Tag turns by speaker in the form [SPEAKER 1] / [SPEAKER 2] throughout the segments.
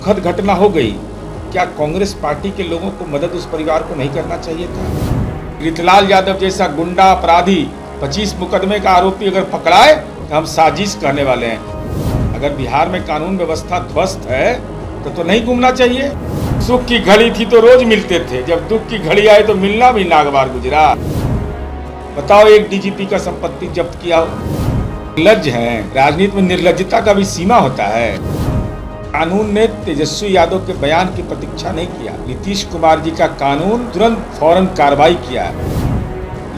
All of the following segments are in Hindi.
[SPEAKER 1] दुखद घटना हो गई, क्या कांग्रेस पार्टी के लोगों को मदद उस परिवार को नहीं करना चाहिए था? रितलाल यादव जैसा गुंडा अपराधी 25 मुकदमे का आरोपी अगर पकड़ाए तो हम साजिश कहने वाले हैं। अगर बिहार में कानून व्यवस्था ध्वस्त है तो नहीं घूमना चाहिए। सुख की घड़ी थी तो रोज मिलते थे, जब दुख की घड़ी आए तो मिलना भी नागवार गुजरा। बताओ, एक डीजीपी का संपत्ति जब्त किया हो। निर्लज्ज हैं। राजनीति में निर्लज्जता का भी सीमा होता है। कानून ने तेजस्वी यादव के बयान की प्रतीक्षा नहीं किया। नीतीश कुमार जी का कानून तुरंत फौरन कार्रवाई किया,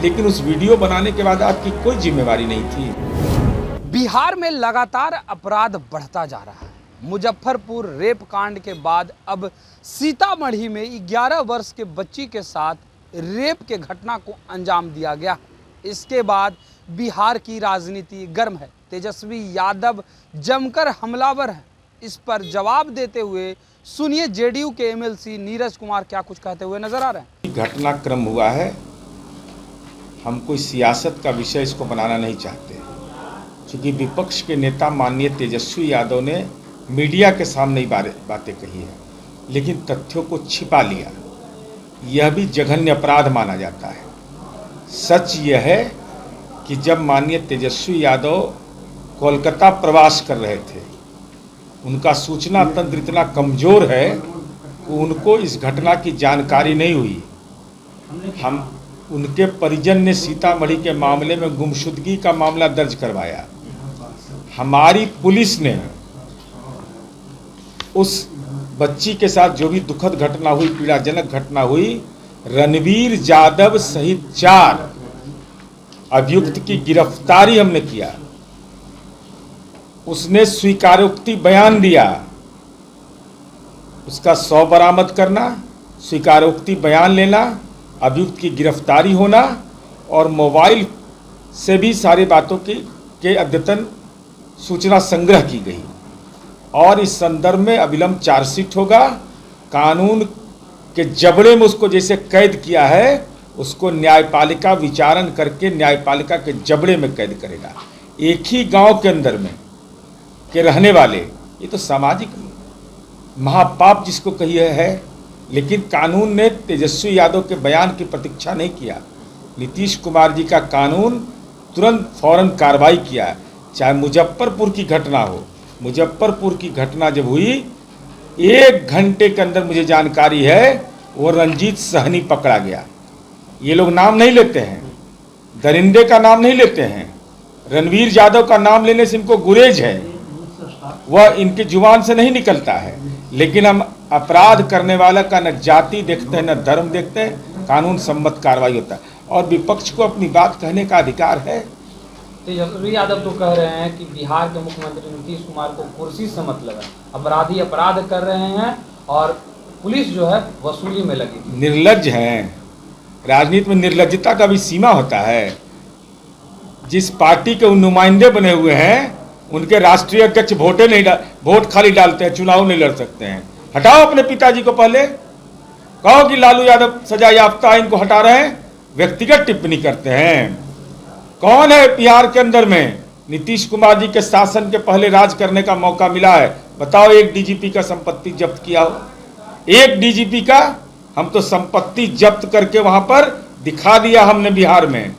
[SPEAKER 1] लेकिन उस वीडियो बनाने के बाद आपकी कोई जिम्मेवारी नहीं थी।
[SPEAKER 2] बिहार में लगातार अपराध बढ़ता जा रहा है। मुजफ्फरपुर रेप कांड के बाद अब सीतामढ़ी में 11 वर्ष के बच्ची के साथ रेप के घटना को अंजाम दिया गया। इसके बाद बिहार की राजनीति गर्म है। तेजस्वी यादव जमकर हमलावर हैं। इस पर जवाब देते हुए सुनिए जेडीयू के एमएलसी नीरज कुमार क्या कुछ कहते हुए नजर आ रहे हैं।
[SPEAKER 1] घटनाक्रम हुआ है, हम कोई सियासत का विषय इसको बनाना नहीं चाहते, क्योंकि विपक्ष के नेता माननीय तेजस्वी यादव ने मीडिया के सामने बातें कही है, लेकिन तथ्यों को छिपा लिया। यह भी जघन्य अपराध माना जाता है। सच यह है कि जब माननीय तेजस्वी यादव कोलकाता प्रवास कर रहे थे, उनका सूचना तंत्र इतना कमजोर है कि उनको इस घटना की जानकारी नहीं हुई। उनके परिजन ने सीतामढ़ी के मामले में गुमशुदगी का मामला दर्ज करवाया। हमारी पुलिस ने उस बच्ची के साथ जो भी दुखद घटना हुई, पीड़ाजनक घटना हुई, रणवीर यादव सहित 4 अभियुक्त की गिरफ्तारी हमने किया। उसने स्वीकारोक्ति बयान दिया। उसका 100 बरामद करना, स्वीकारोक्ति बयान लेना, अभियुक्त की गिरफ्तारी होना और मोबाइल से भी सारी बातों के अद्यतन सूचना संग्रह की गई। और इस संदर्भ में अविलंब चार्जशीट होगा। कानून के जबड़े में उसको जैसे कैद किया है, उसको न्यायपालिका विचारण करके न्यायपालिका के जबड़े में कैद करेगा। एक ही गांव के अंदर में के रहने वाले, ये तो सामाजिक महापाप जिसको कही है। लेकिन कानून ने तेजस्वी यादव के बयान की प्रतीक्षा नहीं किया। नीतीश कुमार जी का कानून तुरंत फौरन कार्रवाई किया। चाहे मुजफ्फरपुर की घटना हो, मुजफ्फरपुर की घटना जब हुई 1 घंटे के अंदर मुझे जानकारी है वो रंजीत सहनी पकड़ा गया। ये लोग नाम नहीं लेते हैं, दरिंदे का नाम नहीं लेते हैं, रणवीर यादव का नाम लेने से इनको गुरेज है, वह इनकी जुबान से नहीं निकलता है। लेकिन हम अपराध करने वाला का न जाति देखते हैं, न धर्म देखते हैं, कानून सम्मत कार्रवाई होता है। और विपक्ष को अपनी बात कहने का अधिकार है।
[SPEAKER 3] तेजस्वी यादव तो कह रहे हैं कि बिहार के मुख्यमंत्री नीतीश कुमार को कुर्सी से मतलब है, अपराधी अपराध कर रहे हैं और पुलिस जो है वसूली में लगी। निर्लज्ज हैं।
[SPEAKER 1] राजनीति में निर्लज्जता का भी सीमा होता है। जिस पार्टी के नुमाइंदे बने हुए हैं, उनके राष्ट्रीय अध्यक्ष वोट खाली डालते हैं, चुनाव नहीं लड़ सकते हैं। हटाओ अपने पिताजी को। पहले कहो कि लालू यादव सजा याफ्ता, इनको हटा रहे हैं, व्यक्तिगत टिप्पणी करते हैं। कौन है बिहार के अंदर में नीतीश कुमार जी के शासन के पहले राज करने का मौका मिला है? बताओ, एक डीजीपी का संपत्ति जब्त किया हो? एक डीजीपी का? हम तो संपत्ति जब्त करके वहां पर दिखा दिया हमने। बिहार में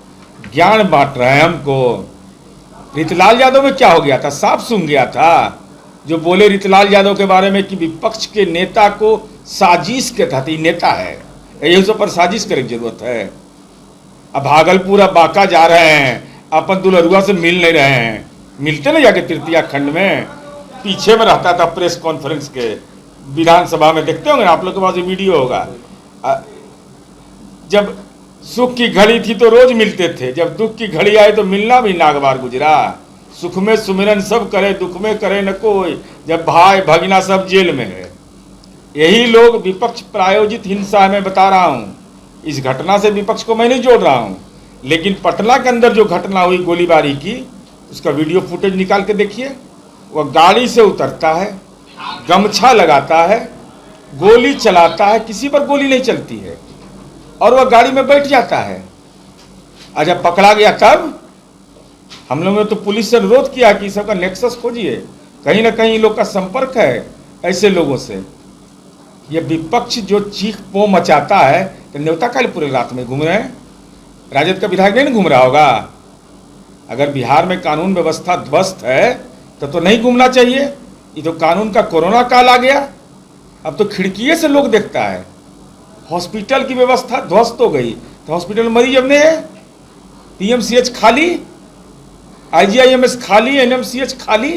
[SPEAKER 1] ज्ञान बांट रहे हैं हमको। रितलाल यादव में क्या हो गया था? साफ सुन गया था जो बोले रितलाल यादव के बारे में कि विपक्ष के नेता को साजिश के तहत, ही नेता है, यही सब पर साजिश करने की जरूरत है। अब भागलपुर, अब बांका जा रहे हैं, अपन दुलरुआ से मिल नहीं रहे हैं। मिलते ना जाके तृतीया खंड में, पीछे में रहता था प्रेस कॉन्फ्रेंस के, विधानसभा में देखते होंगे आप लोग के पास वीडियो होगा। जब सुख की घड़ी थी तो रोज मिलते थे, जब दुख की घड़ी आए तो मिलना भी नागवार गुजरा। सुख में सुमिरन सब करे, दुख में करे न कोई, जब भाई भगिना सब जेल में है। यही लोग विपक्ष प्रायोजित हिंसा में बता रहा हूँ। इस घटना से विपक्ष को मैं नहीं जोड़ रहा हूँ, लेकिन पटना के अंदर जो घटना हुई गोलीबारी की, उसका वीडियो फुटेज निकाल के देखिए। वह गाड़ी से उतरता है, गमछा लगाता है, गोली चलाता है, किसी पर गोली नहीं चलती है, और वह गाड़ी में बैठ जाता है। और जब पकड़ा गया तब हम लोगों ने तो पुलिस से अनुरोध किया कि सबका नेक्सस खोजिए, कहीं ना कहीं लोग का संपर्क है। ऐसे लोगों से। ये विपक्ष जो चीख पो मचाता है तो न्योता काल पूरे रात में घूम रहे हैं। राजद का विधायक नहीं घूम रहा होगा? अगर बिहार में कानून व्यवस्था ध्वस्त है तो नहीं घूमना चाहिए। ये तो कानून का कोरोना काल आ गया। अब तो खिड़किए से लोग देखता है। हॉस्पिटल की व्यवस्था ध्वस्त हो गई तो हॉस्पिटल में मरीज अब नहीं है। पीएमसीएच खाली, आईजीआईएमएस खाली, एनएमसीएच खाली।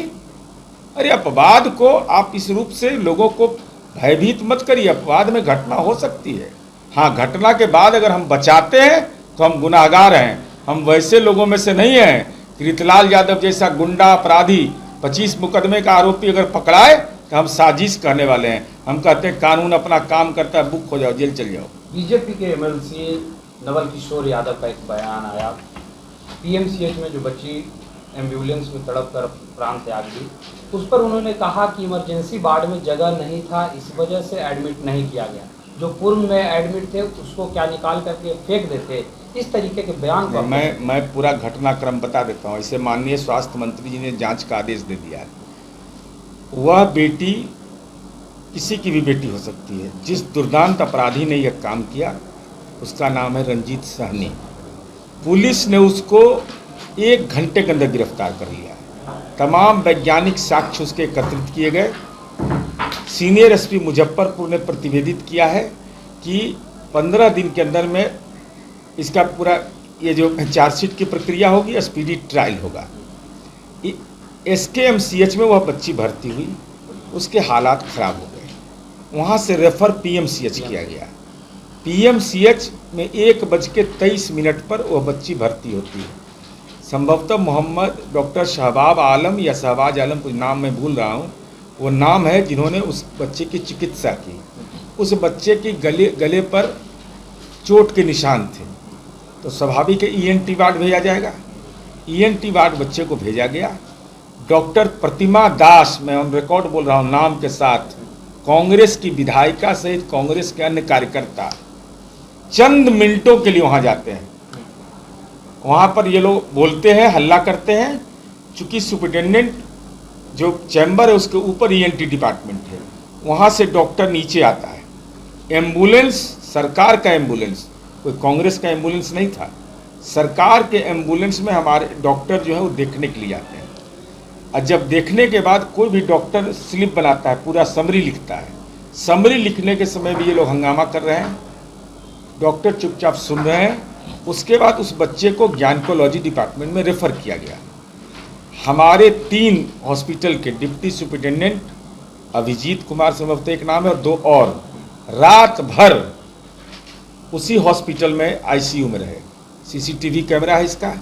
[SPEAKER 1] अरे अपवाद को आप इस रूप से लोगों को भयभीत मत करिए। अपवाद में घटना हो सकती है। हाँ, घटना के बाद अगर हम बचाते हैं तो हम गुनाहगार हैं। हम वैसे लोगों में से नहीं हैं कि रीतलाल यादव जैसा गुंडा अपराधी 25 मुकदमे का आरोपी अगर पकड़ाए तो हम साजिश करने वाले हैं। हम कहते हैं कानून अपना काम करता है, बुक हो जाओ, जेल चल जाओ।
[SPEAKER 3] बीजेपी के एमएलसी नवल किशोर यादव का एक बयान आया, पीएमसीएच में जो बच्ची एम्बुलेंस में तड़प कर प्राण त्याग दी, उस पर उन्होंने कहा कि इमरजेंसी वार्ड में जगह नहीं था, इस वजह से एडमिट नहीं किया गया। जो पूर्व में एडमिट थे उसको क्या निकाल करके फेंक देते, इस तरीके के बयान को
[SPEAKER 1] मैं पूरा घटनाक्रम बता देता हूँ। इसे माननीय स्वास्थ्य मंत्री जी ने जांच का आदेश दे दिया है। वह बेटी किसी की भी बेटी हो सकती है। जिस दुर्दांत अपराधी ने यह काम किया उसका नाम है रंजीत सहनी। पुलिस ने उसको 1 घंटे के अंदर गिरफ्तार कर लिया। तमाम वैज्ञानिक साक्ष्य उसके एकत्रित किए गए। सीनियर एसपी मुजफ्फरपुर ने प्रतिवेदित किया है कि 15 दिन के अंदर में इसका पूरा ये जो चार्जशीट की प्रक्रिया होगी, स्पीडी ट्रायल होगा। एसकेएमसीएच में वह बच्ची भर्ती हुई, उसके हालात खराब हो गए। वहाँ से रेफर पीएमसीएच किया गया। पीएमसीएच में 1:23 पर वह बच्ची भर्ती होती है। संभवतः मोहम्मद डॉक्टर शहबाब आलम या शहबाज आलम, कुछ नाम मैं भूल रहा हूँ, वो नाम है जिन्होंने उस बच्चे की चिकित्सा की। उस बच्चे की गले पर चोट के निशान थे तो स्वाभाविक है ईएनटी वार्ड भेजा जाएगा। ईएनटी वार्ड बच्चे को भेजा गया। डॉक्टर प्रतिमा दास, मैं ऑन रिकॉर्ड बोल रहा हूँ नाम के साथ, कांग्रेस की विधायिका सहित कांग्रेस के अन्य कार्यकर्ता चंद मिनटों के लिए वहाँ जाते हैं। वहाँ पर ये लोग बोलते हैं, हल्ला करते हैं। चूँकि सुपरिटेंडेंट जो चैम्बर है उसके ऊपर ईएनटी डिपार्टमेंट है, वहाँ से डॉक्टर नीचे आता है। एम्बुलेंस सरकार का एम्बुलेंस, कोई कांग्रेस का एम्बुलेंस नहीं था। सरकार के एम्बुलेंस में हमारे डॉक्टर जो है वो देखने के लिए आते हैं। और जब देखने के बाद कोई भी डॉक्टर स्लिप बनाता है, पूरा समरी लिखता है। समरी लिखने के समय भी ये लोग हंगामा कर रहे हैं। डॉक्टर चुपचाप सुन रहे हैं। उसके बाद उस बच्चे को ज्ञानकोलॉजी डिपार्टमेंट में रेफर किया गया। हमारे 3 हॉस्पिटल के डिप्टी सुपरिटेंडेंट, अभिजीत कुमार संभवतः एक नाम है, और 2 और, रात भर उसी हॉस्पिटल में आईसीयू में रहे। सीसीटीवी कैमरा है इसका।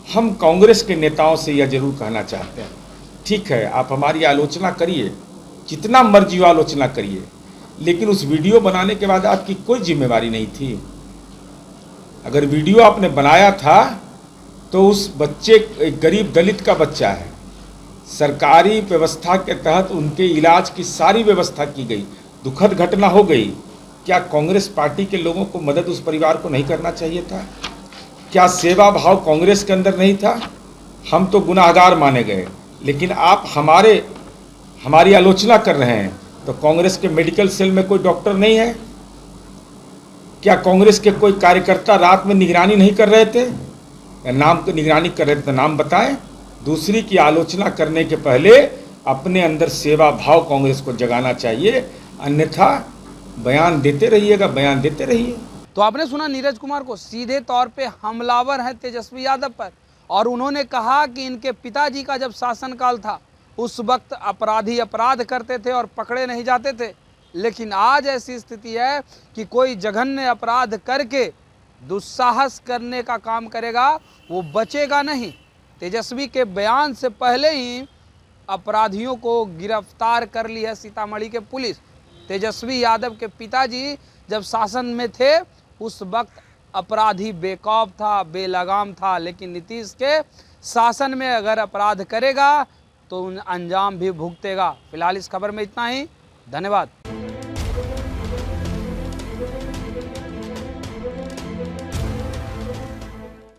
[SPEAKER 1] हम कांग्रेस के नेताओं से यह जरूर कहना चाहते हैं, ठीक है आप हमारी आलोचना करिए, जितना मर्जी आलोचना करिए, लेकिन उस वीडियो बनाने के बाद आपकी कोई जिम्मेवारी नहीं थी। अगर वीडियो आपने बनाया था तो उस बच्चे, एक गरीब दलित का बच्चा है, सरकारी व्यवस्था के तहत उनके इलाज की सारी व्यवस्था की गई। दुखद घटना हो गई। क्या कांग्रेस पार्टी के लोगों को मदद उस परिवार को नहीं करना चाहिए था? क्या सेवा भाव कांग्रेस के अंदर नहीं था? हम तो गुनाहगार माने गए, लेकिन आप हमारी आलोचना कर रहे हैं तो कांग्रेस के मेडिकल सेल में कोई डॉक्टर नहीं है? क्या कांग्रेस के कोई कार्यकर्ता रात में निगरानी नहीं कर रहे थे? नाम की निगरानी कर रहे थे तो नाम बताएं। दूसरी की आलोचना करने के पहले अपने अंदर सेवा भाव कांग्रेस को जगाना चाहिए, अन्यथा बयान देते रहिएगा, बयान देते रहिए।
[SPEAKER 2] तो आपने सुना नीरज कुमार को, सीधे तौर पे हमलावर हैं तेजस्वी यादव पर। और उन्होंने कहा कि इनके पिताजी का जब शासनकाल था उस वक्त अपराधी अपराध करते थे और पकड़े नहीं जाते थे, लेकिन आज ऐसी स्थिति है कि कोई जघन्य अपराध करके दुस्साहस करने का काम करेगा वो बचेगा नहीं। तेजस्वी के बयान से पहले ही अपराधियों को गिरफ्तार कर ली है सीतामढ़ी के पुलिस। तेजस्वी यादव के पिताजी जब शासन में थे उस वक्त अपराधी बेखौफ था, बेलगाम था, लेकिन नीतीश के शासन में अगर अपराध करेगा तो अंजाम भी भुगतेगा। फिलहाल इस खबर में इतना ही। धन्यवाद।